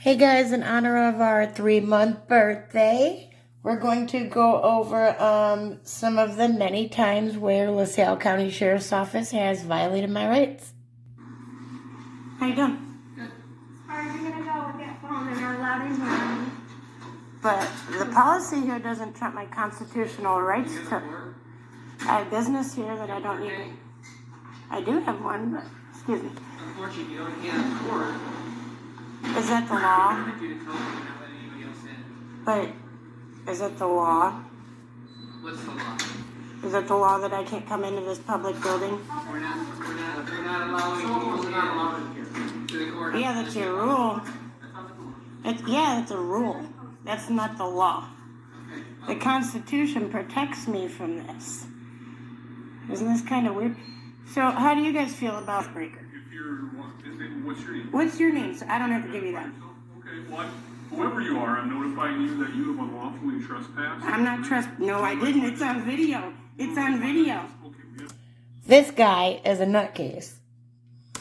Hey guys, in honor of our 3-month birthday, we're going to go over some of the many times where LaSalle County Sheriffs Office has violated my rights. How you doing? Good. How are you gonna go with that phone? They're not allowed in here. But the policy here doesn't trump my constitutional rights to. I have business here that I don't need. I do have one, but excuse me. Unfortunately, you don't have court. Is that the law? They're going to do the code and not let anybody else in. But is it the law? What's the law? Is it the law that I can't come into this public building? We're not allowing people in here to the court. Yeah, that's your rule. That's a rule. That's not the law. The Constitution protects me from this. Isn't this kind of weird? So, how do you guys feel about breaker? What's your name? What's your name? So I don't have to give you that. Okay, well, whoever you are, I'm notifying you that you have unlawfully trespassed. I'm not No, I didn't. It's on video. It's on video. Okay, we have This guy is a nutcase.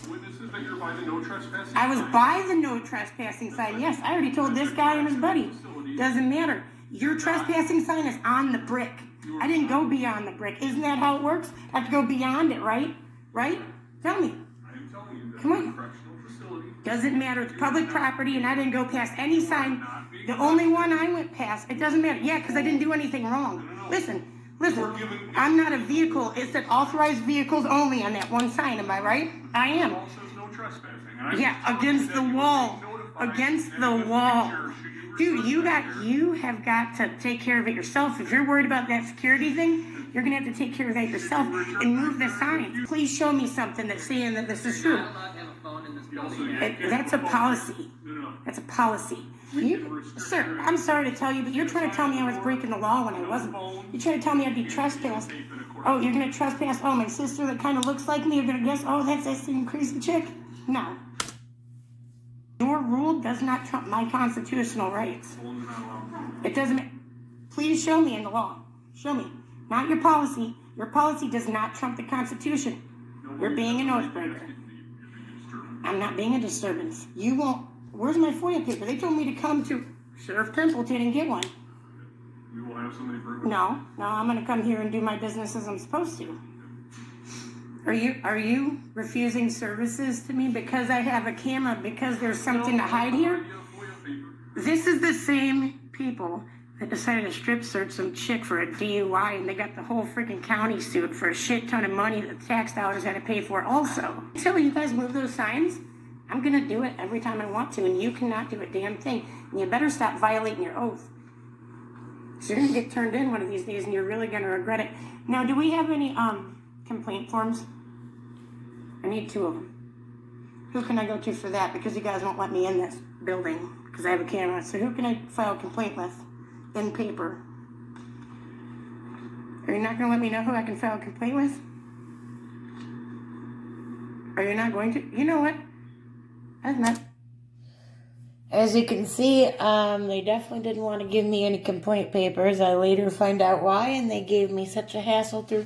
witnesses that you're by the no trespassing. I was by the no trespassing sign. Yes, I already told this guy and his buddy. Doesn't matter. Your trespassing sign is on the brick. I didn't go beyond the brick. Isn't that how it works? I have to go beyond it, right? Right? Tell me. I am telling you that Come on. it's a correctional facility. Doesn't matter. It's public property, and I didn't go past any sign. The only one I went past, it doesn't matter. Yeah, because I didn't do anything wrong. Listen. I'm not a vehicle. It said authorized vehicles only on that one sign. Am I right? I am. It also says no trespassing. And I Yeah, can tell you against that the you will wall. be notified Against and the in wall. future, should you Dude, return you have got to take care of it yourself. If you're worried about that security thing, you're gonna have to take care of that yourself and move the sign. Please show me something that's saying that this is You're true. not allowed to have a phone in this building. That's a policy. No. That's a policy. Sir, I'm sorry to tell you, but you're trying to tell me I was breaking the law when I wasn't. You're trying to tell me I'd be trespassed. Oh, you're gonna trespass? Oh, my sister that kind of looks like me. You're gonna guess? Oh, that's that same crazy chick. No. Your rule does not trump my constitutional rights. It doesn't. Please show me in the law. Show me. Not your policy. Your policy does not trump the Constitution. You're being an oath breaker. I'm not being a disturbance. You won't. Where's my FOIA paper? They told me to come to Sheriff Templeton and get one. We will have somebody bring No, I'm going to come here and do my business as I'm supposed to. Are you refusing services to me because I have a camera, because there's something to hide here? This is the same people that decided to strip search some chick for a DUI, and they got the whole freaking county sued for a shit ton of money that the tax dollars had to pay for also. Until you guys move those signs, I'm going to do it every time I want to, and you cannot do a damn thing. And you better stop violating your oath. So you're going to get turned in one of these days, and you're really going to regret it. Now, do we have any complaint forms? I need 2 of them. Who can I go to for that? Because you guys won't let me in this building because I have a camera. So who can I file a complaint with in paper? Are you not going to let me know who I can file a complaint with? Are you not going to? You know what? I'm not. As you can see, they definitely didn't want to give me any complaint papers. I later find out why, and they gave me such a hassle through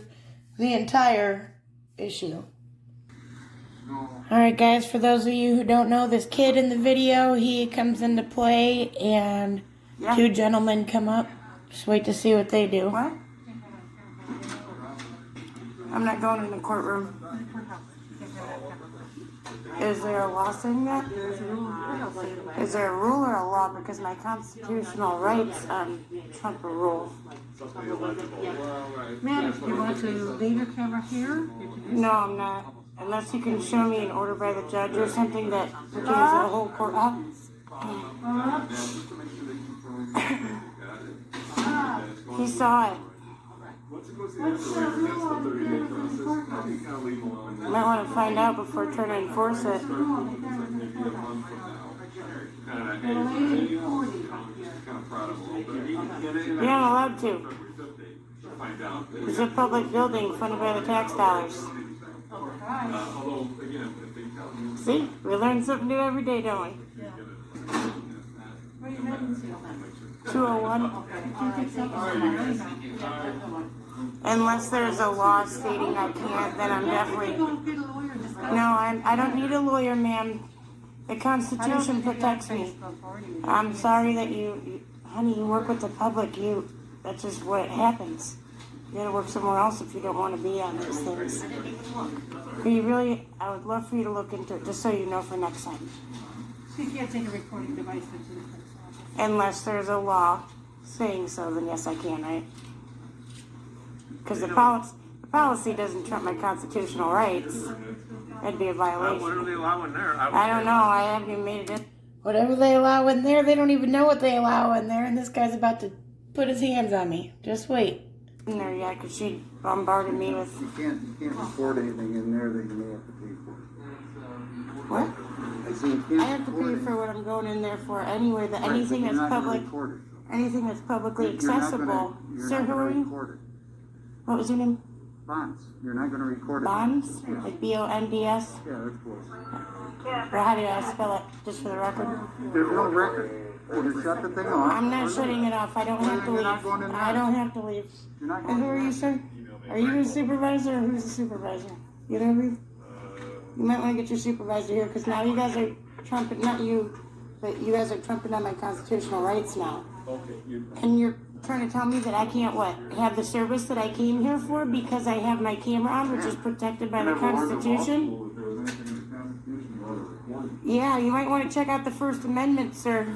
the entire issue. Alright guys, for those of you who don't know, this kid in the video, he comes into play, and 2 gentlemen come up. Just wait to see what they do. What? I'm not going in the courtroom. Is there a law saying that? Is there a rule or a law? Because my constitutional rights trump a rule. Ma'am, you want to leave your camera here? No, I'm not. Unless you can show me an order by the judge or something that pertains to the whole court. He saw it. Might want to find out before trying to enforce it. You're not allowed to. It's a public building funded by the tax dollars. See? We learn something new every day, don't we? 201. Unless there's a law stating I can't, then I'm definitely... No, I don't need a lawyer, ma'am. The Constitution protects me. I'm sorry that honey, you work with the public. That's just what happens. You gotta work somewhere else if you don't want to be on these things. I would love for you to look into it, just so you know for next time. So you can't take a recording device into the clerk's office? Unless there's a law saying so, then yes, I can, right? Because the policy doesn't trump my constitutional rights. That'd be a violation. What are they allowing there? I don't know. I haven't even made it. Whatever they allow in there, they don't even know what they allow in there, and this guy's about to put his hands on me. Just wait. In there, yeah, because she bombarded me with... You can't record anything in there that you may have to pay for. What? I say you can't I have to pay for what I'm going in there for anyway. That anything that's public, anything that's publicly accessible. Sir, who are you? What was your name? Bonds. You're not going to record it. Bonds? Yeah. Like B-O-N-D-S? Yeah, that's close. Or how do I spell it? Just for the record. There's no record. Either shut the thing off. I'm not shutting it off. I don't have to You're leave. not going in there. I don't have to leave. You're not And going who are you, sir? Are you a supervisor or who's the supervisor? Either of you? You might want to get your supervisor here because now you guys are trumping, not you, but you guys are trumping on my constitutional rights now. Okay. And you're trying to tell me that I can't, have the service that I came here for because I have my camera on, which is protected by the Constitution? Yeah, you might want to check out the First Amendment, sir.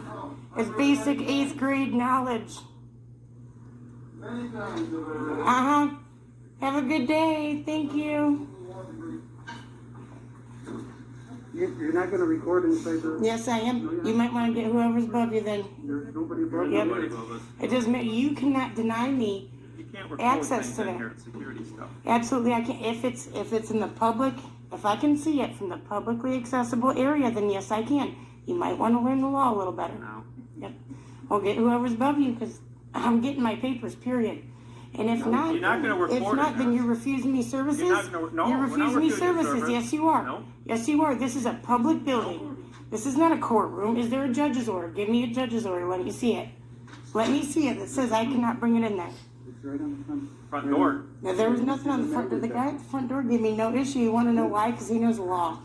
It's basic 8th grade knowledge. Uh-huh. Have a good day. Thank you. You're not going to record inside the... Yes, I am. You might want to get whoever's above you then. There's nobody above Yep. you. It doesn't matter. You cannot deny me You can't record access things to in that. here, it's security stuff. Absolutely, I can. If it's in the public, if I can see it from the publicly accessible area, then yes, I can. You might want to learn the law a little better. No. Yep. Well, get whoever's above you because I'm getting my papers. Period. And if not, You're not gonna record if not, it, then no. you're refusing me services. You're not gonna- no, you're we're not refusing me refusing services. service. Yes, you are. No. Yes, you are. This is a public building. This is not a courtroom. Is there a judge's order? Give me a judge's order. Let me see it. Let me see it that says I cannot bring it in there. It's right on the front. Front door. Now, there was nothing on the front door. The guy at the front door gave me no issue. You want to know why? Because he knows the law.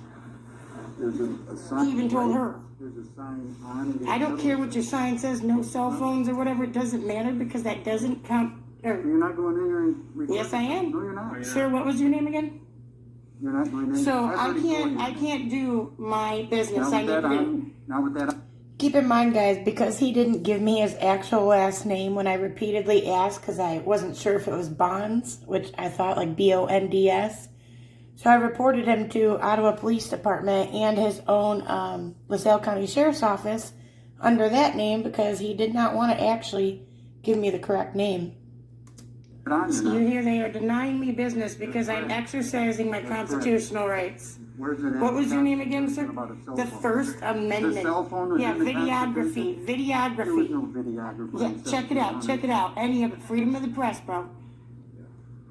There's a sign. He even told her. There's a sign on the... I don't care what your sign says, no cell phones or whatever. It doesn't matter because that doesn't count. You're not going in here and record. Yes, I am. No, you're not. Sir, what was your name again? You're not going in. So I've already told you. I can't do my business. Now I with need that to do. on, now with that on. Keep in mind, guys, because he didn't give me his actual last name when I repeatedly asked because I wasn't sure if it was Bonds, which I thought like B-O-N-D-S. So I reported him to Ottawa Police Department and his own LaSalle County Sheriff's Office under that name because he did not want to actually give me the correct name. So you hear they are denying me business because I'm exercising my constitutional rights. Where's it at? What was your name again, sir? About a cell The phone. First Amendment. The cell phone was Yeah, in the videography. There was no Videography. videography. Yeah, check it out. Check it out. Any of it. Freedom of the press, bro.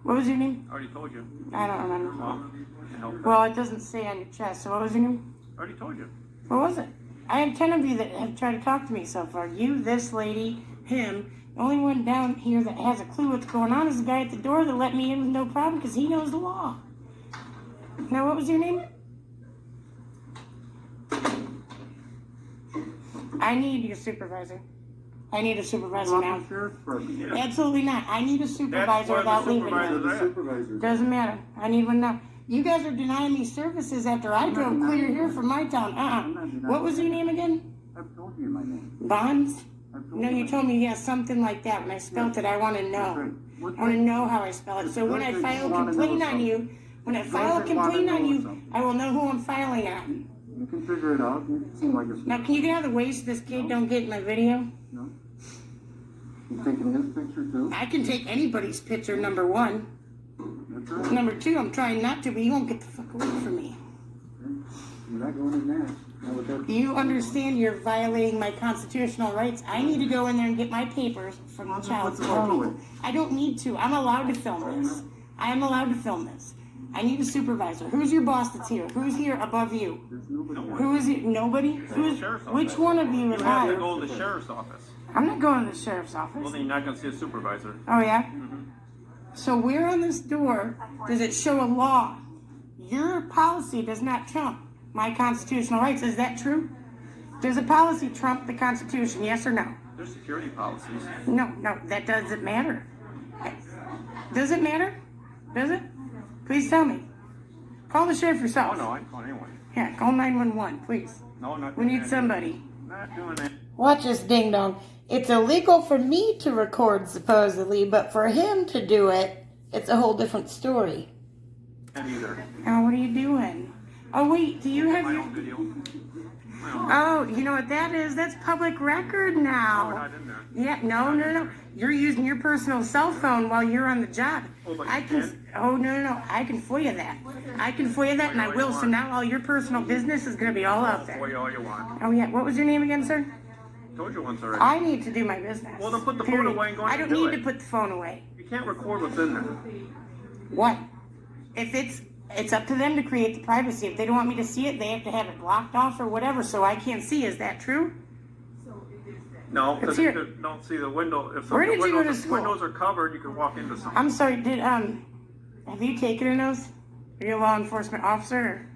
What was your name? I already told you. I don't remember. Well, can't help it. Well, it doesn't say on your chest. So what was your name? I already told you. What was it? I have 10 of you that have tried to talk to me so far. You, this lady, him. The only one down here that has a clue what's going on is the guy at the door that let me in with no problem because he knows the law. Now, what was your name? I need your supervisor. I need a supervisor now. Absolutely not. I need a supervisor without leaving here. Doesn't matter. I need one now. You guys are denying me services after I drove clear here from my town. What was your name again? I've told you my name. Bonds? No, you told me, yeah, something like that. When I spelled it, I want to know. I want to know how I spell it. So when I file a complaint on you, I will know who I'm filing on. You can figure it out. You seem like a... Now, can you get out of the way so this kid don't get in my video? No. You taking his picture too? I can take anybody's picture, number one. That's right. Number two, I'm trying not to, but you won't get the fuck away from me. You're not going in there. Now with that... You understand you're violating my constitutional rights. I need to go in there and get my papers from the child support people. I don't need to. I'm allowed to film this. I am allowed to film this. I need a supervisor. Who's your boss that's here? Who's here above you? There's nobody. Who is it? Nobody? Who's, Sheriff's which office. one of you is You have to hired? go to the sheriff's office. I'm not going to the sheriff's office. Well, then you're not going to see a supervisor. Oh, yeah? So where on this door does it show a law? Your policy does not trump my constitutional rights. Is that true? Does a policy trump the Constitution, yes or no? There's security policies. No, that doesn't matter. Does it matter? Does it? Please tell me. Call the sheriff yourself. Oh, no, I can call anyone. Yeah, call 911, please. No, not We doing need that. somebody. Not doing that. Watch this ding dong. It's illegal for me to record, supposedly, but for him to do it, it's a whole different story. Not either. Oh, what are you doing? Oh, wait, do you have My your... own video. My own. Oh, you know what that is? That's public record No, we're now. not in there. Yeah, no. You're using your personal cell phone while you're on the job. Oh, but I you can. can? Oh, no. I can FOIA that. I can FOIA that, and I will. So now all your personal business is going to be all out Boy, there. all you want. Oh, yeah. What was your name again, sir? Told you once already. I need to do my business. Well, then put the phone Period. away and go I ahead don't and do need it. to put the phone away. You can't record what's in there. What? If it's up to them to create the privacy. If they don't want me to see it, they have to have it blocked off or whatever, so I can't see. Is that true? No, It's because here. you don't see the window. If Where some did you go windows, to school? windows are covered, you can walk into something. I'm sorry. Have you taken an oath? Are you a law enforcement officer?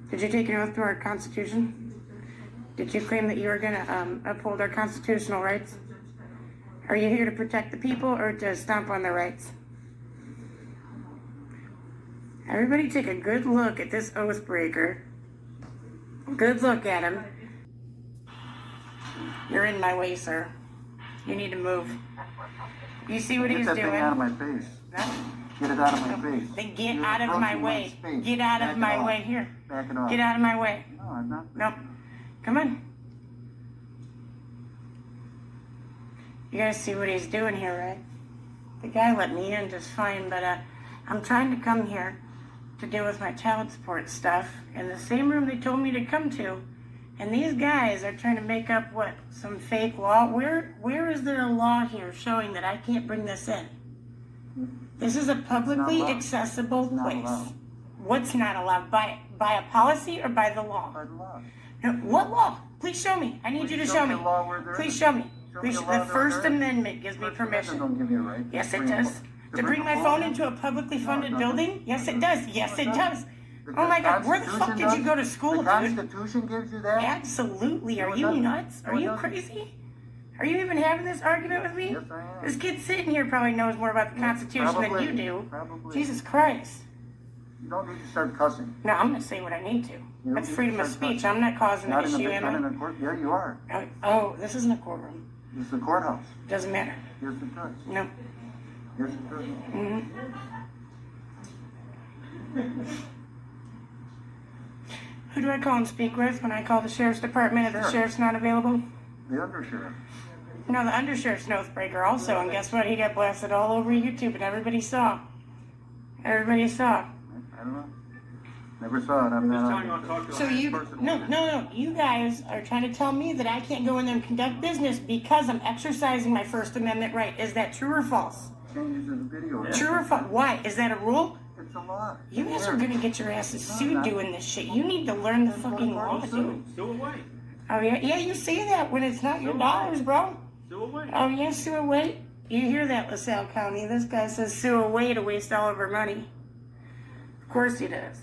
Or did you take an oath to our Constitution? Did you claim that you were going to uphold our constitutional rights? Are you here to protect the people or to stomp on their rights? Everybody take a good look at this oath breaker. Good look at him. You're in my way, sir. You need to move. You see what Get he's that doing? thing out of my face. Huh? Get it out of my face. Then get You're out of my approaching way. space. Get out Back of it my off. way. Here. Back it off. Get out of my way. No, I'm not. Nope. Come on. You guys see what he's doing here, right? The guy let me in just fine, but I'm trying to come here to deal with my child support stuff in the same room they told me to come to. And these guys are trying to make up what? Some fake law? Where is there a law here showing that I can't bring this in? This is a publicly allowed. accessible It's not place. allowed. What's not allowed? By a policy or by the law? By the law. No, what law? Please show me. I need you to Please show show me. me a law where there Please is. show me. Show me Please, a law the there First there is. Amendment gives me First Amendment permission. don't give you a right. Yes, it Bring a does. phone- To bring my a phone into a publicly funded No, it doesn't. building? Yes, it does. Yes, it No, it does. The Oh my God, where the fuck Constitution did you go to does? school, The dude? Constitution gives you that? Absolutely. Are No, it you doesn't. nuts? No, Are it you doesn't. crazy? Are you even having this argument with me? Yes, I am. This kid sitting here probably knows more about the Constitution Probably. than you do. Probably. Jesus Christ. You don't need to start cussing. No, I'm going to say what I need to. don't That's need to freedom of start speech. I'm not causing an Not in issue, a, am not in I? a court. Yeah, you are. Oh, this isn't a courtroom. It's the courthouse. Doesn't matter. Yes, it does. No. Yes, it does. Mm-hmm. Who do I call and speak with when I call the sheriff's department if the Sheriff. sheriff's not available? The undersheriff. No, the undersheriff's an oath breaker also, and guess what? He got blasted all over YouTube, and everybody saw. Everybody saw. I don't know. Never saw it. I'm Just not telling you on I'll talk to So the you, highest person. no. You guys are trying to tell me that I can't go in there and conduct business because I'm exercising my First Amendment right. Is that true or false? Can't use the video. True or false? Why? Is that a rule? It's a law. You guys are gonna get your asses sued doing this shit. You need to learn the fucking law, dude. Sue away. Oh yeah, you say that when it's not your dollars, bro. Sue away. Oh yeah, sue away. You hear that, LaSalle County? This guy says sue away to waste all of our money. Of course he does.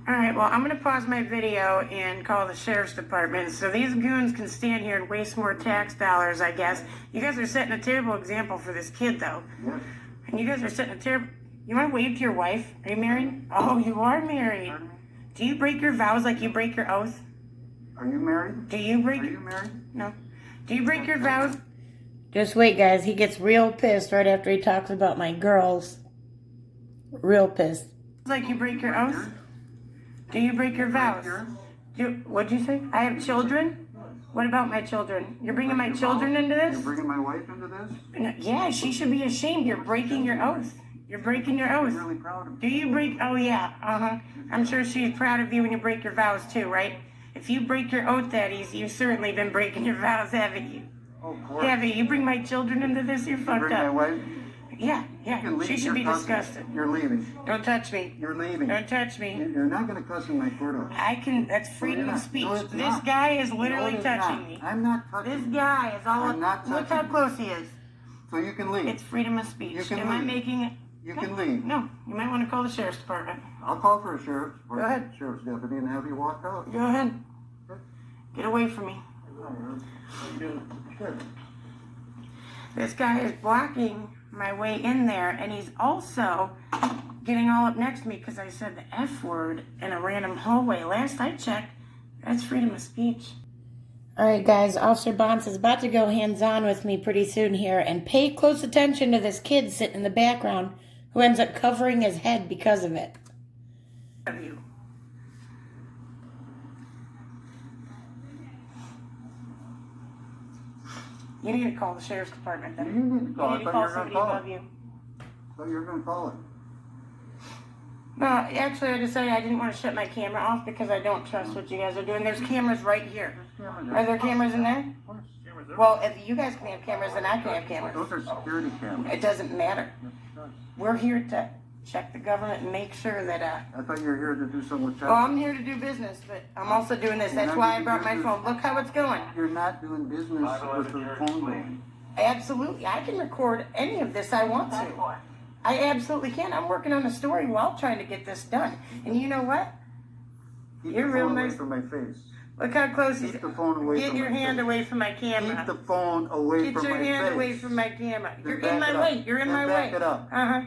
Alright, well, I'm going to pause my video and call the sheriff's department so these goons can stand here and waste more tax dollars, I guess. You guys are setting a terrible example for this kid, though. Yes. And you guys are setting a terrible... You want to wave to your wife? Are you married? Oh, you are married. Pardon me? Do you break your vows like you break your oath? Are you married? Do you break... Are you married? No. Do you break your vows? Just wait, guys. He gets real pissed right after he talks about my girls. Real pissed. Like you break your oath? Do you break your vows? What'd you say? I have children? What about my children? You're bringing my children into You're this? bringing my wife into this? No, yeah, she should be ashamed. You're breaking your oath. You're breaking your oath. I'm really proud of Do you break? Oh, yeah. Uh-huh. I'm sure she's proud of you when you break your vows, too, right? If you break your oath that easy, you've certainly been breaking your vows, haven't you? Oh, of course. Haven't you? You bring my children into this, you're You fucked bring my up. wife? Yeah, You can yeah. leave. She should You're be cussing. disgusted. You're leaving. Don't touch me. You're leaving. Don't touch me. You're not going to cuss in my courthouse. I can, that's freedom No, of you're not. speech. No, it's This not. guy is No, literally it is touching not. me. I'm not This touching. guy is all, I'm not look how touching. close he is. So you can leave. It's freedom of speech. You can Am I leave. making it? You can leave. No, you might want to call the sheriff's department. I'll call for a sheriff or Go ahead. sheriff's deputy and have you walk out. Go ahead. Get away from me. Sure. This guy is blocking my way in there, and he's also getting all up next to me because I said the F word in a random hallway. Last I checked, that's freedom of speech. Alright guys, Officer Bonds is about to go hands-on with me pretty soon here, and pay close attention to this kid sitting in the background who ends up covering his head because of it. Of you. You need to call the sheriff's department then. You need to call You it. need to I call thought somebody you were above going to you. call it. You're going to call it. No, actually, I decided I didn't want to shut my camera off because I don't trust what you guys are doing. There's cameras right here. Are there cameras in there? Well, if you guys can have cameras, then I can have cameras. Those are security cameras. It doesn't matter. We're here to check the government and make sure that, I thought you were here to do something with well, I'm here to do business, but I'm also doing this. That's why I brought my phone. Look how it's going. You're not doing business with the phone going. Absolutely. I can record any of this I want to. I absolutely can. I'm working on a story while trying to get this done. And you know what? Keep You're the real phone away nice. from my face. Look how close he's... Keep the phone away Get from your my hand face. away from my camera. Keep the phone away Get from your my hand face. away from my camera. Then You're back in my it up. way. You're in Then my back way. it up. Uh-huh.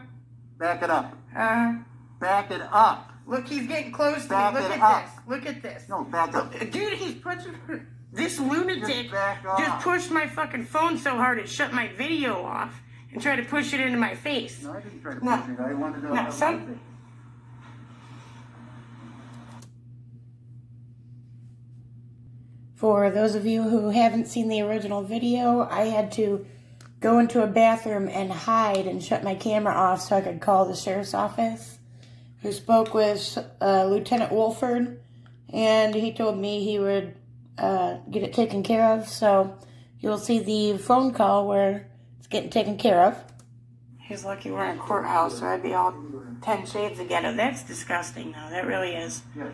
Back it up. Uh-huh. Back it up. Look, he's getting close to Back me. Look it at up. this. Look at this. No, back up. Dude, he's pushing... This lunatic Just back off. just pushed my fucking phone so hard it shut my video off and tried to push it into my face. No, I didn't try to No. push it. I wanted to... No, son. For those of you who haven't seen the original video, I had to go into a bathroom and hide and shut my camera off so I could call the sheriff's office, who spoke with Lieutenant Wolford, and he told me he would get it taken care of. So you'll see the phone call where it's getting taken care of. He's lucky we're in a courthouse, or I'd be all 10 shades of ghetto. That's disgusting, though. That really is. Yes.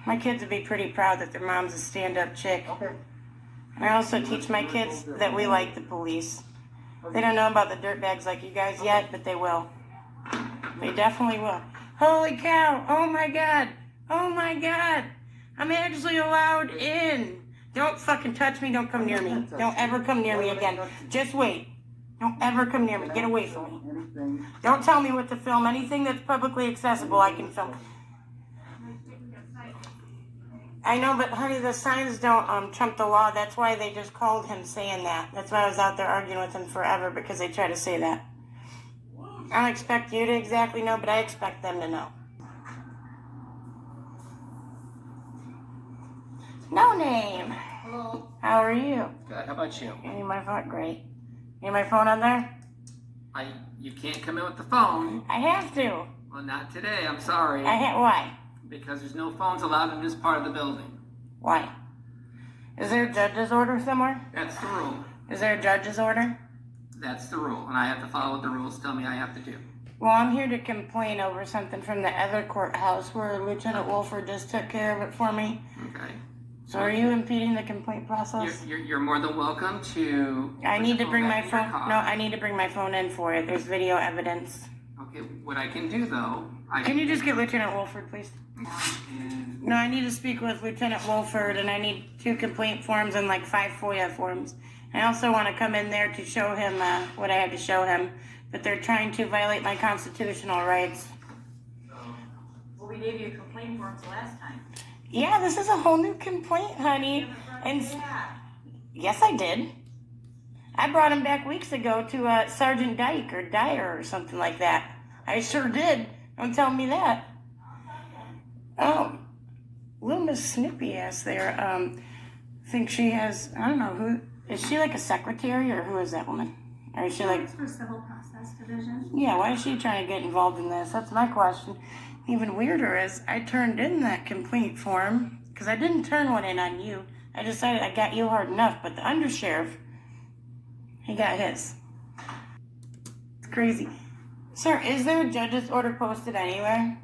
My kids would be pretty proud that their mom's a stand-up chick. Okay. I also teach my kids that we like the police. They don't know about the dirtbags like you guys yet, but they will. They definitely will. Holy cow! Oh my god! Oh my god! I'm actually allowed in! Don't fucking touch me, don't come near me. Don't ever come near me again. Just wait. Don't ever come near me. Get away from me. Anything. Don't tell me what to film. Anything that's publicly accessible, I can film. I know, but honey, the signs don't trump the law. That's why they just called him saying that. That's why I was out there arguing with him forever, because they try to say that. I don't expect you to exactly know, but I expect them to know. No name. Hello. How are you? Good. How about you? You need my phone? Great. You need my phone on there? You can't come in with the phone. I have to. Well, not today. I'm sorry. Why? Because there's no phones allowed in this part of the building. Why? Is there a judge's order somewhere? That's the rule. Is there a judge's order? That's the rule, and I have to follow what the rules tell me I have to do. Well, I'm here to complain over something from the other courthouse where Lieutenant Wolford just took care of it for me. Okay. So are you impeding the complaint process? You're more than welcome to. I need to bring my back in your phone. car. No, I need to bring my phone in for it. There's video evidence. Okay. What I can do though, Can you just get Lieutenant Wolford, please? No, I need to speak with Lieutenant Wolford, and I need 2 complaint forms and like 5 FOIA forms. I also want to come in there to show him what I had to show him, but they're trying to violate my constitutional rights. Well, we gave you complaint forms last time. Yeah, this is a whole new complaint, honey. And yes, I did. I brought him back weeks ago to Sergeant Dyke or Dyer or something like that. I sure did. Don't tell me that. Oh, little Miss Snoopy ass there. Think she has, I don't know, who, is she like a secretary or who is that woman? Or is she like, For Civil Process Division. yeah, why is she trying to get involved in this? That's my question. Even weirder is I turned in that complaint form because I didn't turn one in on you. I decided I got you hard enough, but the undersheriff, he got his. It's crazy. Sir, is there a judge's order posted anywhere?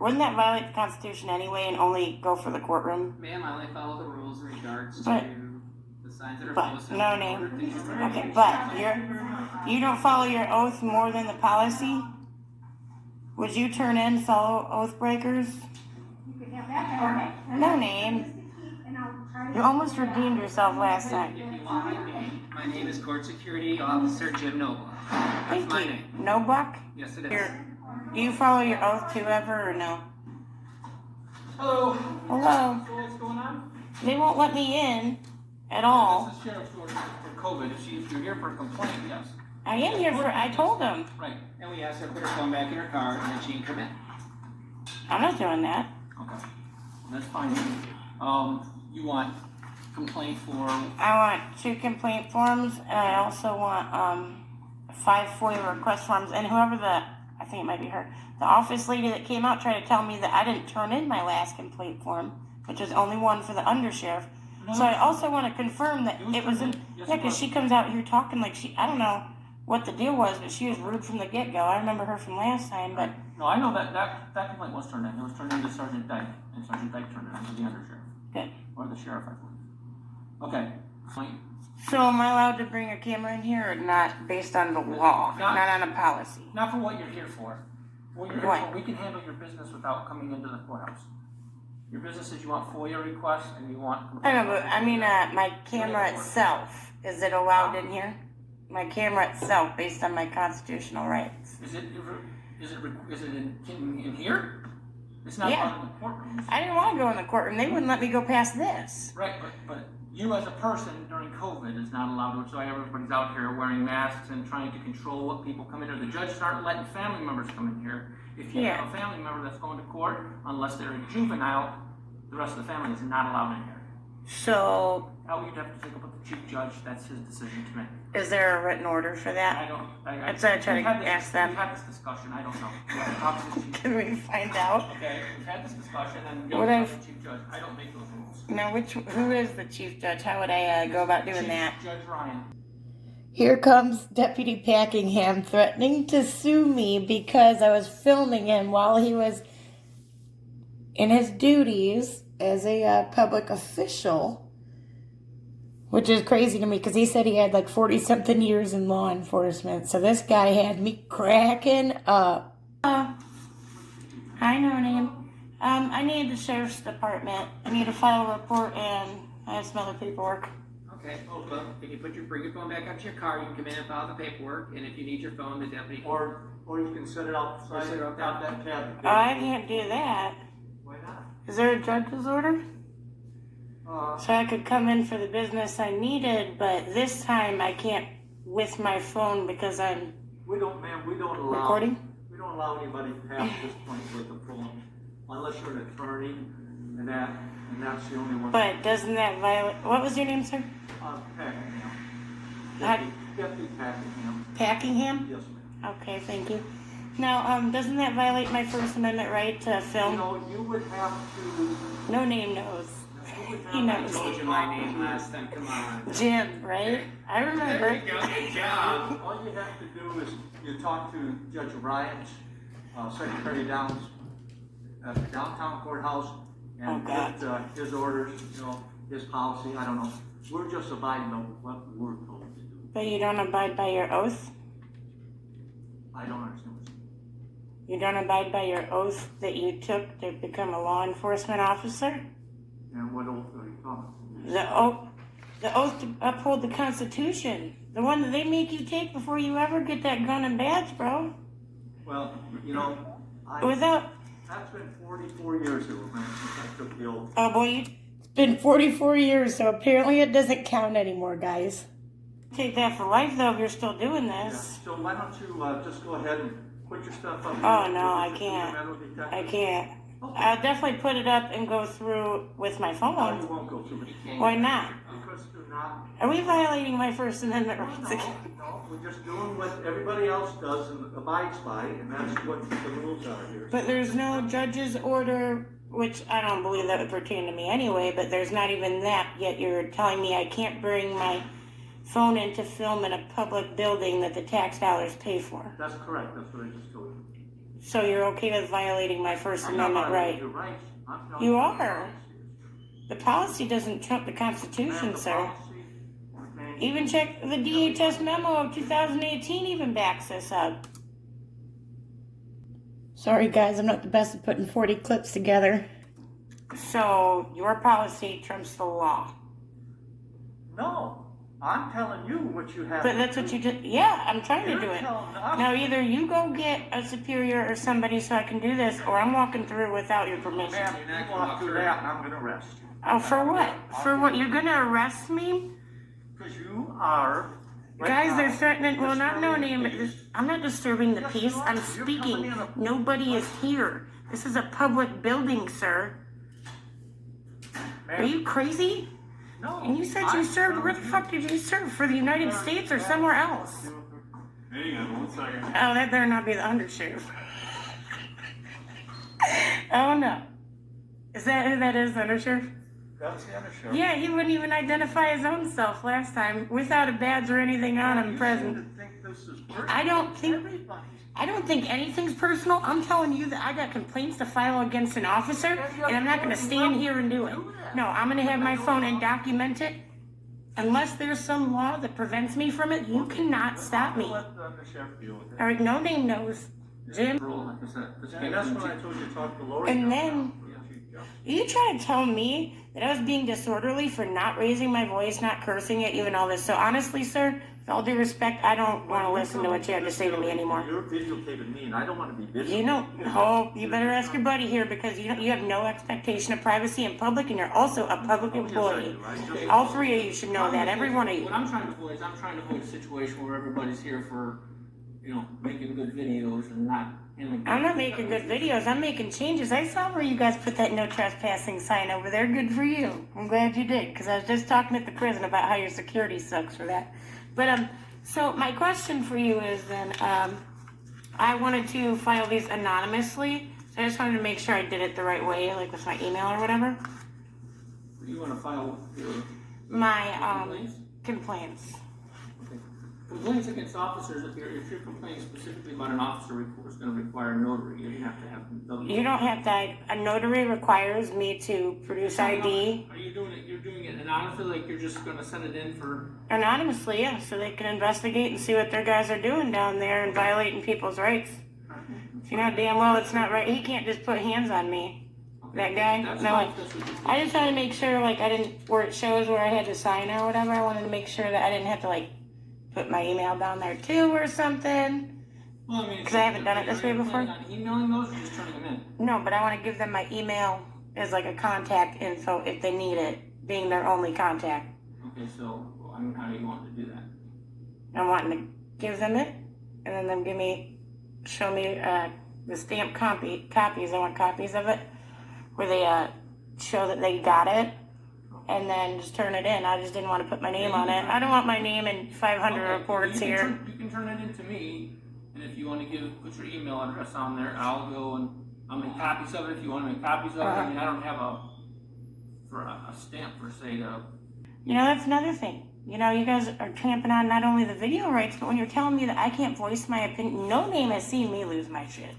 Wouldn't that violate the Constitution anyway and only go for the courtroom? Ma'am, I only follow the rules in regards But- to the the signs that are But, posted. no name. Okay, but you don't follow your oath more than the policy? Would you turn in fellow oath breakers? You can have that. Okay. No name. And I'll try to. You almost redeemed yourself last time. If you want my name is Court Security Officer Jim Noble. That's Thank my you. name. No buck? Yes, it is. Do you follow your oath too ever or no? Hello. Hello? So what's going on? They won't let me in at all. This is Sheriff's order for COVID. If you're here for a complaint, yes. I am here for, I told them. Right. And we asked her to put her phone back in her car and then she can come in. I'm not doing that. Okay. That's fine. You want complaint for, I want 2 complaint forms, and I also want 5 FOIA request forms. And whoever I think it might be her, the office lady that came out tried to tell me that I didn't turn in my last complaint form, which was only one for the undersheriff. So I also want to confirm that it was in. Yeah, because she comes out here talking like I don't know what the deal was, but she was rude from the get go. I remember her from last time, but. no, I know that complaint was turned in. It was turned in to Sergeant Dyke, and Sergeant Dyke turned it in to the undersheriff. Good. Or the sheriff, I believe. Okay. Fine. So am I allowed to bring a camera in here or not based on the law, not on a policy? Not for what you're here for. What you're here What? for, we can handle your business without coming into the courthouse. Your business is you want FOIA requests and you want. I know, but I mean, my camera itself, is it allowed in here? My camera itself, based on my constitutional rights. Is it in here? It's not Yeah. part of the courtroom. I didn't want to go in the courtroom. They wouldn't let me go past this. Right, but you as a person during COVID is not allowed to, so everybody's out here wearing masks and trying to control what people come in here. The judges aren't letting family members come in here. If you have a family member that's going to court, unless they're a juvenile, the rest of the family is not allowed in here. So, Now you'd have to take up with the chief judge. That's his decision to make. is there a written order for I that? don't. That's what I tried to ask them. We've had this discussion. I don't know. You have to talk to the chief. Can we find out? Okay, we've had this discussion, and you Would have I- to talk to the chief judge. I don't make those rules. Now, who is the chief judge? How would I go about doing Chief that? Judge Ryan. Here comes Deputy Packingham threatening to sue me because I was filming him while he was in his duties as a public official, which is crazy to me because he said he had like 40-something years in law enforcement. So this guy had me cracking up. Hi, no name. I need the sheriff's department. I need to file a report and I have some other paperwork. Okay, well, if you bring your phone back up to your car, you can come in and file the paperwork, and if you need your phone, the deputy. Or you can set it outside, Set it out out that cabinet. Oh, I can't do that. Why not? Is there a judge's order? So I could come in for the business I needed, but this time I can't with my phone because I'm We don't allow. recording. We don't allow anybody past this point with a phone, unless you're an attorney, and that's the only one. But doesn't that violate? What was your name, sir? Packingham. Deputy Packingham. Packingham? Yes, ma'am. Okay, thank you. Now, doesn't that violate my First Amendment right to You film? know, you would have to. No name knows. He I knows. told you my name last time, come on. Jim, right? I remember. There you go, good job. All you have to do is you talk to Judge Ryan's Secretary Downs at the downtown courthouse and Oh, God. get his orders, his policy. I don't know. We're just abiding by what we're told to do. But you don't abide by your oath? I don't understand what You don't abide by your oath that you took to become a law enforcement officer? and what oath are you talking The oath to uphold the Constitution. The one that they make you take before you ever get that gun and badge, bro. Well, Without, that's been 44 years ago, man, since I took the oath. oh boy, you It's been 44 years, so apparently it doesn't count anymore, guys. take that for life though if you're still doing Yeah. this. So why don't you just go ahead and put your stuff up? Oh, here. no, I Put your can't. metal detector. I can't. Okay. I'll definitely put it up and go through with my No, you phone. won't go through it. Why not? Because you're not. Are we violating my First Amendment No, rights again? no, we're just doing what everybody else does and abides by, and that's what the rules are here. But there's no judge's order, which I don't believe that would pertain to me anyway, but there's not even that, yet you're telling me I can't bring my phone in to film in a public building that the tax dollars pay for. That's correct, that's what I just told you. So you're okay with violating my First I'm not Amendment violating right? your rights. I'm telling You what are. the policy is. The policy doesn't trump the Ma'am, Constitution, the sir. policy Even check the DHS memo of 2018 even backs this up. Sorry guys, I'm not the best at putting 40 clips together. So your policy trumps the law. No, I'm telling you what you have. But that's what you did. Yeah, I'm trying to do You're it. telling us. Now either you go get a superior or somebody so I can do this, or I'm walking through without your permission. Ma'am, you walk through that and I'm gonna arrest you. Oh, for what? For what? You're gonna arrest me? Because you are. right Guys, now, they're threatening, well, not no disturbing name, the peace. I'm not disturbing the Yes, peace, you are. I'm You're coming speaking. in a- Nobody is here. This is a public building, sir. Are Ma'am, you crazy? no. And you said you I'm served, where the telling fuck did you serve? For the United States or somewhere else? Hang on 1 second. Oh, that better not be the undersheriff. Oh no. Is that who that is, the undersheriff? That's the undersheriff. Yeah, he wouldn't even identify his own self last time, without a badge or anything on him present. You seem to think this is personal. I don't think- Everybody's. I don't think anything's personal. I'm telling you that I got complaints to file against an officer, and I'm not going to stand here and do it. No, I'm going to have my phone and document it. Unless there's some law that prevents me from it, you cannot stop me. Let the undersheriff deal with it. All right, no name knows. Jim, Rule, like I said, this And came that's from when I Chief. told you to talk to Lori. and then you try to tell me that I was being disorderly for not raising my voice, not cursing at you, and all this. So honestly, sir, with all due respect, I don't want to listen to what you have to say to me anymore. You're videotaping me and I don't want to be videotaped. You know, oh, you better ask your buddy here because you have no expectation of privacy in public, and you're also a public employee. All three of you should know that, every one of you. What I'm trying to avoid is I'm trying to avoid a situation where everybody's here for, making good videos and not. I'm not making good videos, I'm making changes. I saw where you guys put that no trespassing sign over there. Good for you. I'm glad you did, because I was just talking at the prison about how your security sucks for that. But, so my question for you is then, I wanted to file these anonymously, so I just wanted to make sure I did it the right way, like with my email or whatever. You want to file your My, complaints? complaints. Okay. Complaints against officers, if you're complaining specifically about an officer report, it's going to require a notary. You have to have them. You don't have to, a notary requires me to produce ID. Are you doing it? You're doing it anonymously, like you're just going to send it in for. Anonymously, yeah, so they can investigate and see what their guys are doing down there and violating people's rights. You know damn well it's not right. He can't just put hands on me. That guy? That's No. fine, that's what you do. I just wanted to make sure, like, I didn't, where it shows where I had to sign or whatever, I wanted to make sure that I didn't have to, like, put my email down there too or something. Well, I mean, 'Cause I haven't done it this way before. Are you planning on emailing those or just turning them in? No, but I want to give them my email as, like, a contact info if they need it, being their only contact. Okay, so I mean, how do you want to do that? I'm wanting to give them it, and then them show me the stamped copies. I want copies of it, where they show that they got it, and then just turn it in. I just didn't want to put my name on it. I don't want my name in 500 Okay, reports you here. You can turn it in to me, and if you want to put your email address on there, I'll go and I'll make copies of it. If you want to make copies of it, I mean, I don't have a stamp per se to. You know, that's another thing. You know, you guys are tramping on not only the video rights, but when you're telling me that I can't voice my opinion, no name has seen me lose my shit.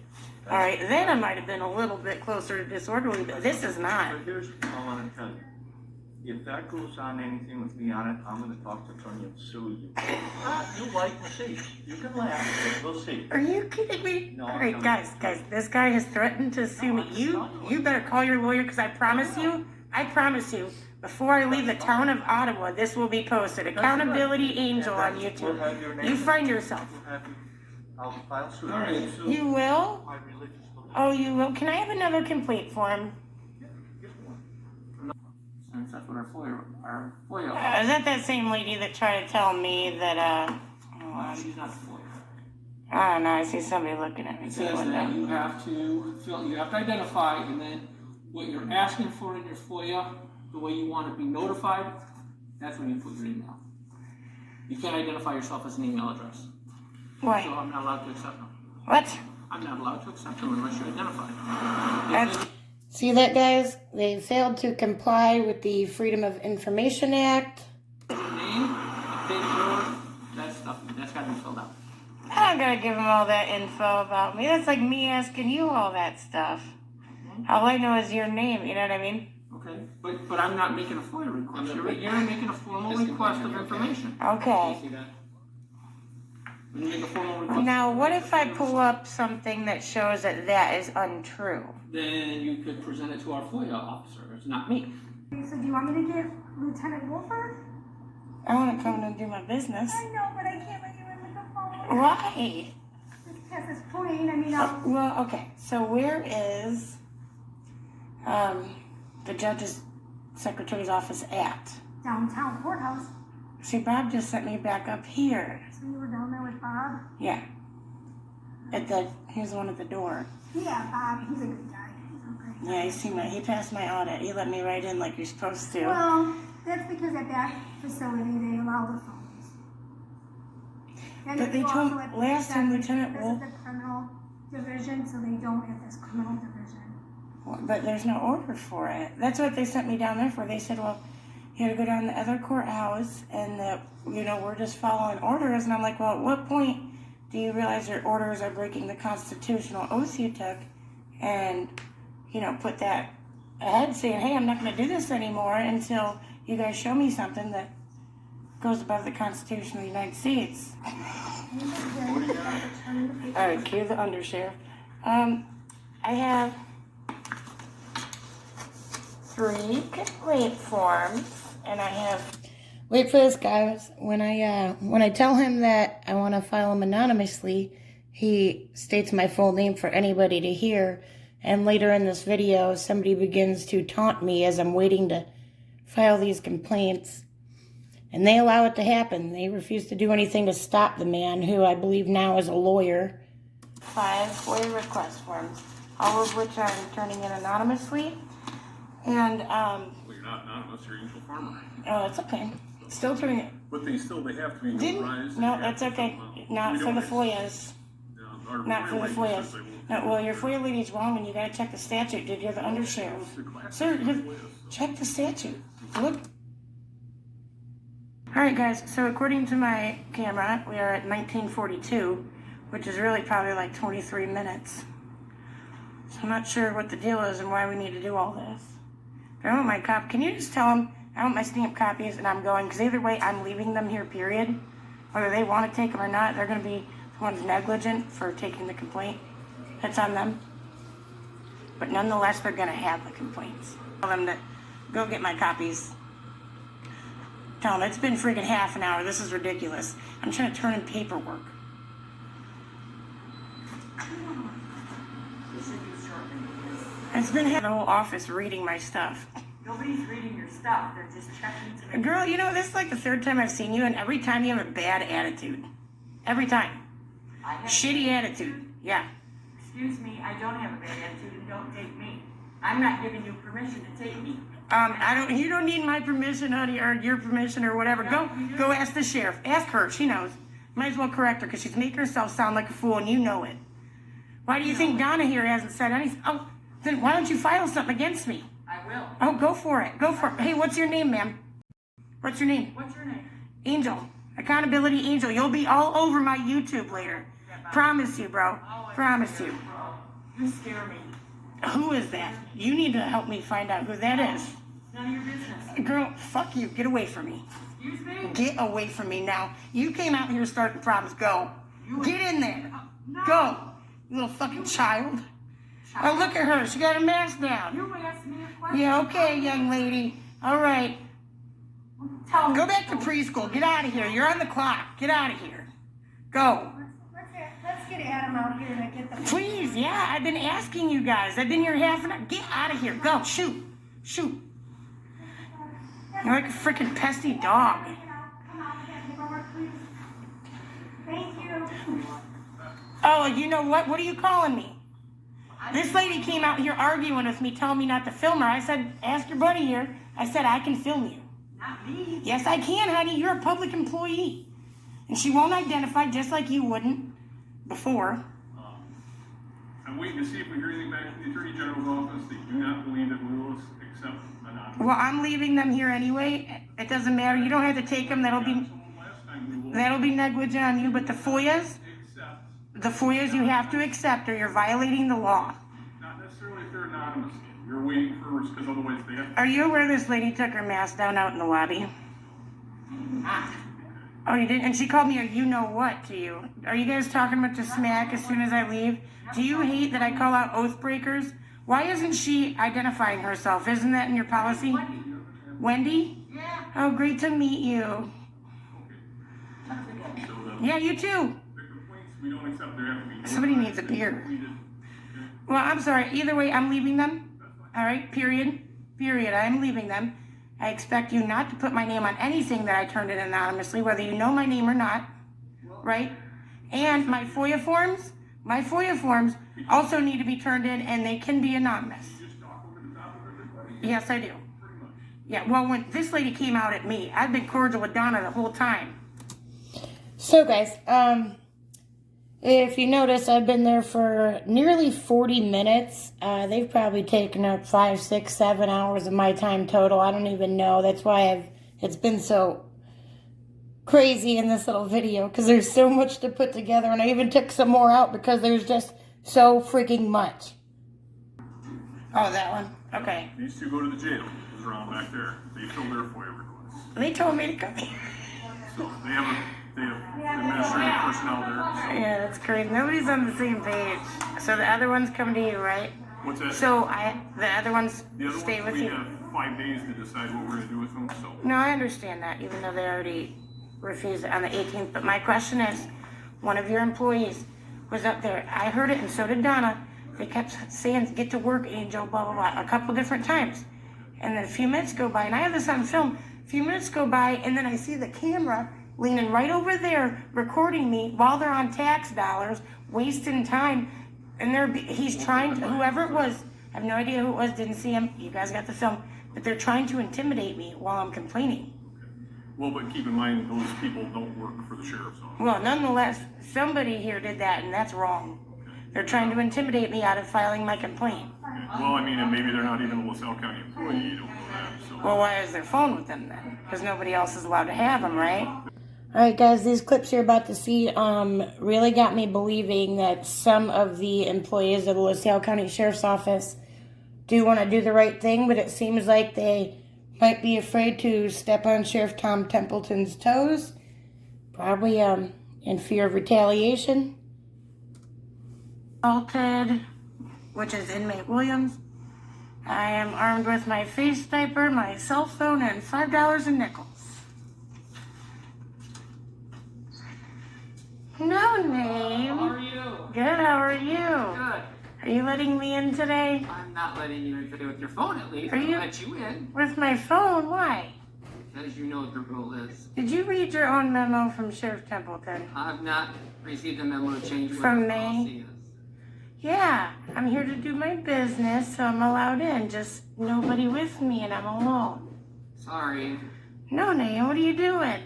All right, then I might have been a little bit closer to disorderly, but this is not. But here's what I want to tell you. If that goes on, anything with me on it, I'm gonna talk to attorney and sue you. You like to see. You can laugh, but we'll see. Are you kidding me? No, All I'm right, not. guys, this guy has threatened to sue me. You better call your lawyer, because I promise you, before I leave the town of Ottawa, this will be posted. Accountability Angel on We'll have your YouTube. name. You find yourself. We'll have you- I'll file suit. All right, so You will? My religious belief. Oh, you will? Can I have another complaint form? Give one. since that's what our FOIA. Is that same lady that tried to tell me that, She's not a FOIA. I don't know, I see somebody looking at me It through the says window. that you have to identify, and then what you're asking for in your FOIA, the way you want to be notified, that's when you put your email. You can't identify yourself as an email address. So Why? I'm not allowed to accept them. What? I'm not allowed to accept them unless you're identified. That's, See that, guys? They failed to comply with the Freedom of Information Act. Your name, date of birth, that stuff, that's got to be filled out. I'm not gonna give them all that info about me. That's like me asking you all that stuff. All I know is your name, you know what I mean? Okay, but I'm not making a FOIA request. You're making a formal request of information. Okay. You see that? When you make a formal request. Now, what if I pull up something that shows that that is untrue? Then you could present it to our FOIA officer. It's not me. So do you want me to get Lieutenant Wolford? I want to come and do my business. I know, but I can't let you in with the phone. Why? Just past this point, I mean, I'll... Well, okay. So where is the judge's secretary's office at? downtown courthouse. See, Bob just sent me back up here. So you were down there with Bob? Yeah. Here's the one at the door. Yeah, Bob, he's a good guy. He's okay. Yeah, he passed my audit. He let me right in like you're supposed to. Well, that's because at that facility they allow the phones. And But they you told also at the last time section, Lieutenant Wolf. This is the criminal division, so they don't have this criminal division. But there's no order for it. That's what they sent me down there for. They said, well, you had to go down to the other courthouse and we're just following orders. And I'm like, well, at what point do you realize your orders are breaking the constitutional oath you took and, put that ahead saying, hey, I'm not going to do this anymore until you guys show me something that goes above the Constitution of the United States. All right, cue the undersheriff. I have 3 complaint forms, and I have. Wait for this, guys. When I tell him that I want to file them anonymously, he states my full name for anybody to hear. And later in this video, somebody begins to taunt me as I'm waiting to file these complaints. And they allow it to happen. They refuse to do anything to stop the man, who I believe now is a lawyer. 5 FOIA request forms, all of which I'm turning in anonymously. And, Well, you're not anonymous, you're Angel Farmer. oh, it's okay. Still turning it. But they have to be Didn't, notarized. no, that's okay. Not for the FOIAs. Not for the FOIAs. No, well, your FOIA lady's wrong, and you gotta check the statute. Did you have the undersheriff? Sir, check the statute. Look. Alright, guys, so according to my camera, we are at 1942, which is really probably like 23 minutes. So I'm not sure what the deal is and why we need to do all this. But I want my cop. Can you just tell them I want my stamp copies and I'm going? Because either way, I'm leaving them here, period. Whether they want to take them or not, they're going to be the ones negligent for taking the complaint. That's on them. But nonetheless, they're going to have the complaints. Tell them to go get my copies. Tell them it's been freaking half an hour. This is ridiculous. I'm trying to turn in paperwork. It's been the whole office reading my stuff. Nobody's reading your stuff, they're just checking to make Girl, this is like the 3rd time I've seen you, and every time you have a bad attitude. Every time. I have, Shitty attitude. Yeah. excuse me, I don't have a bad attitude and don't take me. I'm not giving you permission to take me. You don't need my permission, honey, or your permission, or whatever. Go ask the sheriff. Ask her. She knows. Might as well correct her, because she's making herself sound like a fool, and you know it. Why do you think Donna here hasn't said anything? Oh, then why don't you file something against me? I will. Oh, go for it. Go for it. Hey, what's your name, ma'am? What's your name? What's your name? Angel. Accountability Angel. You'll be all over my YouTube later. Promise you, bro. Promise you. You scare me. Who is that? You need to help me find out who that is. None of your business. Girl, fuck you. Get away from me. Excuse me? Get away from me now. You came out here starting problems. Go. Get in there. No. Go. You little fucking child. Oh, look at her. She got her mask down. You asked me a question. Yeah, okay, young lady. All right. Tell me. Go back to preschool. Get out of here. You're on the clock. Get out of here. Go. Let's get Adam out here to get the... Please, yeah. I've been asking you guys. I've been here half an hour. Get out of here. Go. Shoot. Shoot. You're like a freaking pesty dog. Come on, get paperwork, please. Thank you. Oh, you know what? What are you calling me? This lady came out here arguing with me, telling me not to film her. I said, ask your buddy here. I said, I can film you. Not me. Yes, I can, honey. You're a public employee. And she won't identify, just like you wouldn't before. I'm waiting to see if we hear anything back from the Attorney General's office. They do not believe that we will accept anonymous. Well, I'm leaving them here anyway. It doesn't matter. You don't have to take them. That'll be negligent on you. But the FOIAs you have to accept, or you're violating the law. Not necessarily if they're anonymous. You're waiting for, because otherwise they have. Are you aware this lady took her mask down out in the lobby? Oh, you didn't? And she called me a you-know-what to you. Are you guys talking about the smack as soon as I leave? Do you hate that I call out oath breakers? Why isn't she identifying herself? Isn't that in your policy? Wendy? Yeah. Oh, great to meet you. Yeah, you too. The complaints, we don't accept, there have to be. Somebody needs a beer. Well, I'm sorry. Either way, I'm leaving them. All right, period. Period. I'm leaving them. I expect you not to put my name on anything that I turned in anonymously, whether you know my name or not, right? And my FOIA forms also need to be turned in, and they can be anonymous. Yes, I do. Yeah, well, when this lady came out at me, I've been cordial with Donna the whole time. So guys, if you notice, I've been there for nearly 40 minutes. They've probably taken up 5, 6, 7 hours of my time total. I don't even know. That's why it's been so crazy in this little video, because there's so much to put together, and I even took some more out because there's just so freaking much. Oh, that one? Okay. These two go to the jail, is around back there. They fill their FOIA requests. They told me to come here. So they have administrative personnel there. So. Yeah, that's crazy. Nobody's on the same page. So the other ones come to you, right? What's that? So the other ones The other stay ones, with we you? have 5 days to decide what we're gonna do with them, so. No, I understand that, even though they already refused it on the 18th. But my question is, one of your employees was up there. I heard it, and so did Donna. They kept saying, "Get to work, Angel," blah, blah, blah, a couple different times. And then a few minutes go by, and I have this on film. A few minutes go by, and then I see the camera leaning right over there, recording me while they're on tax dollars, wasting time. And he's trying to, whoever it was, I have no idea who it was, didn't see him. You guys got the film. But they're trying to intimidate me while I'm complaining. Well, but keep in mind, those people don't work for the sheriff's office. Well, nonetheless, somebody here did that, and that's wrong. They're trying to intimidate me out of filing my complaint. Okay. Well, I mean, and maybe they're not even a LaSalle County employee, you don't know that, so. Well, why is their phone with them then? Because nobody else is allowed to have them, right? Alright guys, these clips you're about to see really got me believing that some of the employees of the LaSalle County Sheriff's Office do want to do the right thing, but it seems like they might be afraid to step on Sheriff Tom Templeton's toes, probably in fear of retaliation. Assaulted, which is inmate Williams. I am armed with my face diaper, my cell phone, and $5 in nickels. No name. How are you? Good, how are you? Good. Are you letting me in today? I'm not letting you in today with your phone at least. Are I'll you- let you in. With my phone? Why? Because you know what the rule is. Did you read your own memo from Sheriff Templeton? I've not received a memo to change what From the me? policy is. Yeah, I'm here to do my business, so I'm allowed in. Just nobody with me and I'm alone. Sorry. No, Naya, what are you doing?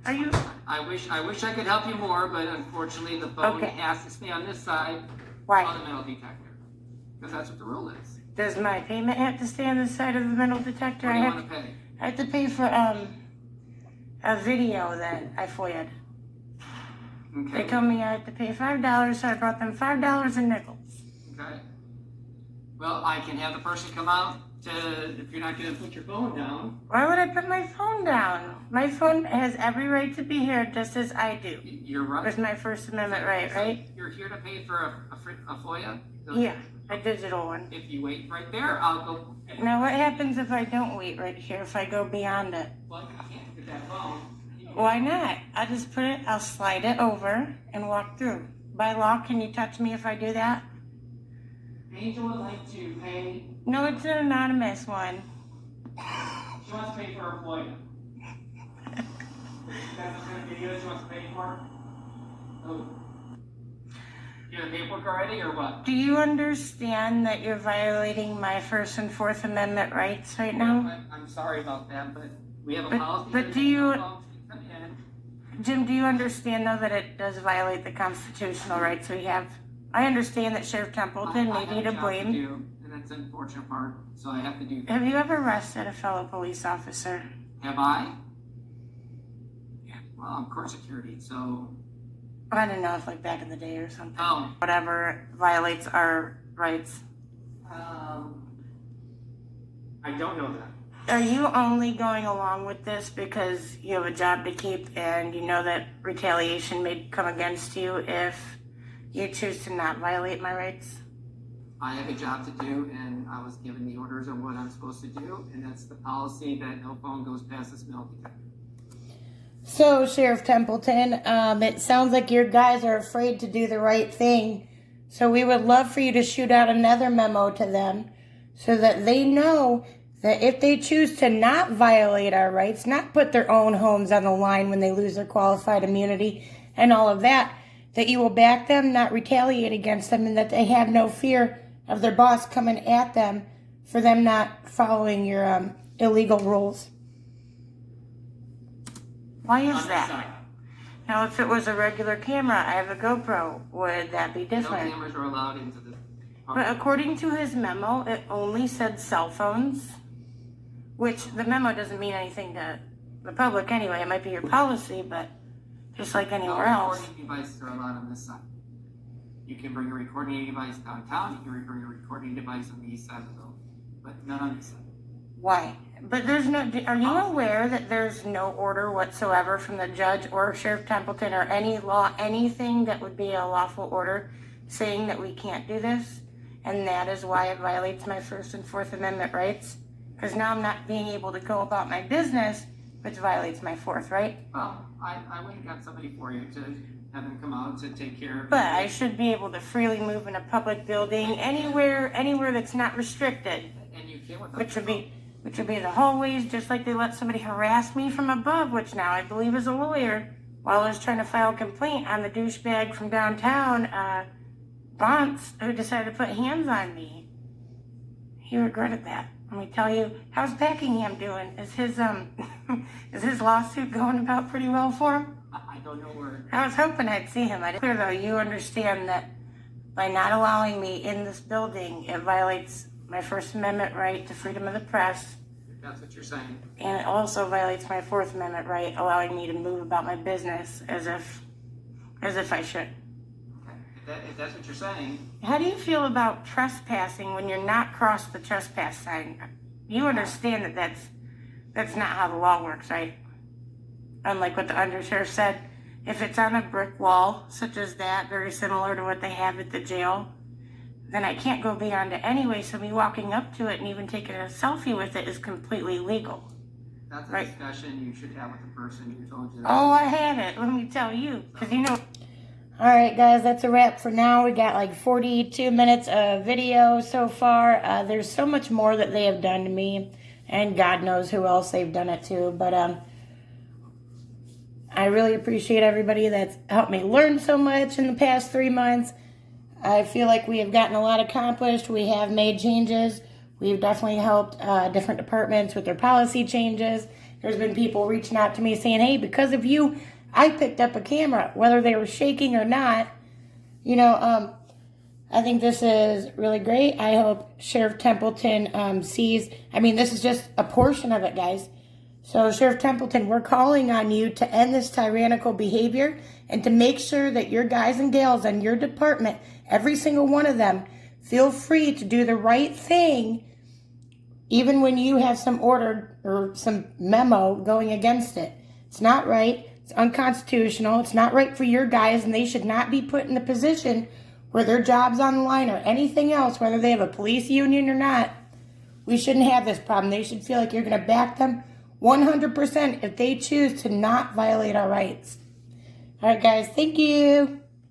Are you... I wish I could help you more, but unfortunately the phone Okay. has to stay on this side on Why? the metal detector. Because that's what the rule is. Does my payment have to stay on the side of the metal detector? What do you I want to pay? have to pay for a video that I FOIA'd. They Okay. told me I had to pay $5, so I brought them $5 in nickels. Okay. Well, I can have the person come out if you're not going to put your phone down. Why would I put my phone down? My phone has every right to be here, just as I do. You're right. It's my First Amendment right, right? You're here to pay for a FOIA? Yeah, a digital one. If you wait right there, I'll go. Now, what happens if I don't wait right here, if I go beyond it? Well, you can't get that phone. Why not? I'll just I'll slide it over and walk through. By law, can you touch me if I do that? Angel would like to pay. No, it's an anonymous one. She wants to pay for her FOIA. That's what kind of video she wants to pay for? Oh. You have the paperwork already or what? Do you understand that you're violating my First and Fourth Amendment rights right now? I'm sorry about that, but we have a But- policy. but that do you- phones can come in. Jim, do you understand, though, that it does violate the constitutional rights we have? I understand that Sheriff Templeton may I have be to a job blame. do, and that's the unfortunate part, so I have to do that. Have you ever arrested a fellow police officer? Have I? Yeah. Well, I'm court security, so. I don't know if like back in the day or something. Oh. Whatever violates our rights. I don't know that. Are you only going along with this because you have a job to keep and you know that retaliation may come against you if you choose to not violate my rights? I have a job to do, and I was given the orders on what I'm supposed to do, and that's the policy that no phone goes past this metal detector. So, Sheriff Templeton, it sounds like your guys are afraid to do the right thing. So we would love for you to shoot out another memo to them so that they know that if they choose to not violate our rights, not put their own homes on the line when they lose their qualified immunity and all of that, that you will back them, not retaliate against them, and that they have no fear of their boss coming at them for them not following your illegal rules. Why is On this that? side. Now, if it was a regular camera, I have a GoPro, would that be No different? cameras are allowed into the. But according to his memo, it only said cell phones, which the memo doesn't mean anything to the public anyway. It might be your policy, but just like anywhere No else. recording devices are allowed on this side. You can bring a recording device downtown, you can bring a recording device on the east side of the building, but not on this side. Why? But there's no, are you aware that there's no order whatsoever from the judge or Sheriff Templeton or any law, anything that would be a lawful order saying that we can't do this? And that is why it violates my First and Fourth Amendment rights? Because now I'm not being able to go about my business, which violates my Fourth, right? Well, I went and got somebody for you to have them come out to take care of. But I should be able to freely move in a public building anywhere that's not restricted, And you can without. which would be the hallways, just like they let somebody harass me from above, which now I believe is a lawyer, while I was trying to file a complaint on the douchebag from downtown, Bonts, who decided to put hands on me. He regretted that. Let me tell you, how's Packingham doing? Is his is his lawsuit going about pretty well for him? I don't know where. I was hoping I'd see him. Clear though, you understand that by not allowing me in this building, it violates my First Amendment right to freedom of the press, If that's what you're saying. and it also violates my Fourth Amendment right, allowing me to move about my business as if I should. Okay. If that's what you're saying, How do you feel about trespassing when you're not crossed the trespass sign? You understand that that's not how the law works, right? Unlike what the undersheriff said, if it's on a brick wall, such as that, very similar to what they have at the jail, then I can't go beyond it anyway, so me walking up to it and even taking a selfie with it is completely legal. that's a Right. discussion you should have with the person who told you that. Oh, I had it. Let me tell you, because you know. All right, guys, that's a wrap for now. We got like 42 minutes of video so far. There's so much more that they have done to me, and God knows who else they've done it to. But I really appreciate everybody that's helped me learn so much in the past 3 months. I feel like we have gotten a lot accomplished. We have made changes. We've definitely helped different departments with their policy changes. There's been people reaching out to me saying, hey, because of you, I picked up a camera, whether they were shaking or not. You know, I think this is really great. I hope Sheriff Templeton sees, this is just a portion of it, guys. So, Sheriff Templeton, we're calling on you to end this tyrannical behavior and to make sure that your guys and gals in your department, every single one of them, feel free to do the right thing, even when you have some order or some memo going against it. It's not right. It's unconstitutional. It's not right for your guys, and they should not be put in the position where their job's on the line or anything else, whether they have a police union or not. We shouldn't have this problem. They should feel like you're going to back them 100% if they choose to not violate our rights. All right, guys, thank you.